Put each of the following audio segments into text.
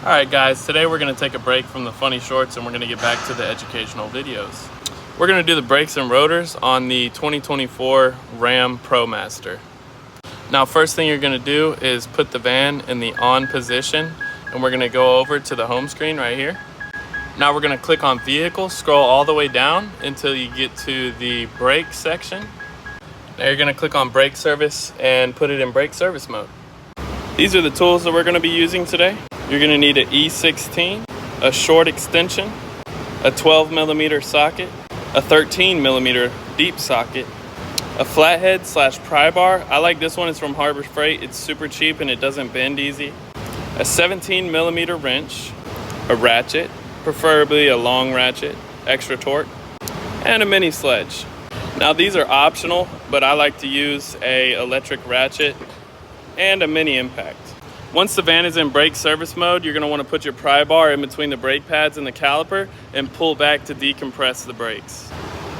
Alright guys, today we're going to take a break from the funny shorts and we're going to get back to the educational videos. We're going to do the brakes and rotors on the 2024 Ram ProMaster. Now first thing you're going to do is put the van in the on position and we're going to go over to the home screen right here. Now we're going to click on vehicle, scroll all the way down until you get to the brake section. Now you're going to click on brake service and put it in brake service mode. These are the tools that we're going to be using today. You're going to need an E16, a short extension, a 12mm socket, a 13mm deep socket, a flathead / pry bar. I like this one, it's from Harbor Freight. It's super cheap and it doesn't bend easy. A 17mm wrench, a ratchet, preferably a long ratchet, extra torque, and a mini sledge. Now these are optional, but I like to use a electric ratchet and a mini impact. Once the van is in brake service mode, you're going to want to put your pry bar in between the brake pads and the caliper and pull back to decompress the brakes.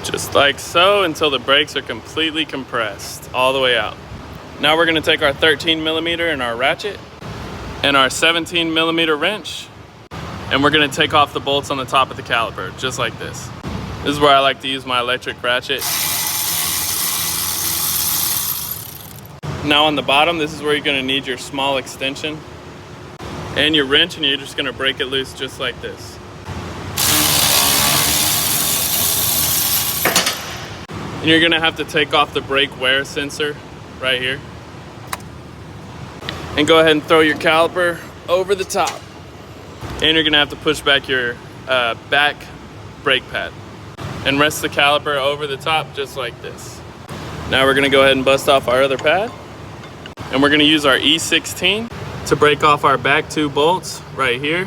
Just like so, until the brakes are completely compressed all the way out. Now we're going to take our 13mm and our ratchet and our 17mm wrench, and we're going to take off the bolts on the top of the caliper, just like this. This is where I like to use my electric ratchet. Now on the bottom, this is where you're going to need your small extension and your wrench, and you're just going to break it loose just like this. And you're going to have to take off the brake wear sensor right here. And go ahead and throw your caliper over the top. And you're going to have to push back your back brake pad and rest the caliper over the top just like this. Now we're going to go ahead and bust off our other pad. And we're going to use our E16 to break off our back two bolts right here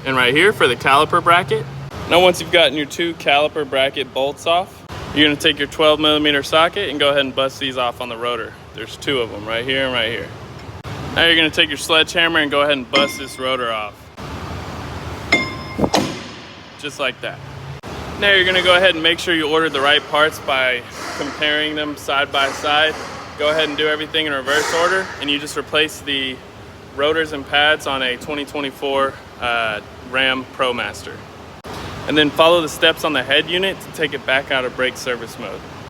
and right here for the caliper bracket. Now once you've gotten your two caliper bracket bolts off, you're going to take your 12mm socket and go ahead and bust these off on the rotor. There's two of them right here and right here. Now you're going to take your sledgehammer and go ahead and bust this rotor off. Just like that. Now you're going to go ahead and make sure you order the right parts by comparing them side by side. Go ahead and do everything in reverse order, and you just replace the rotors and pads on a 2024 Ram ProMaster. And then follow the steps on the head unit to take it back out of brake service mode.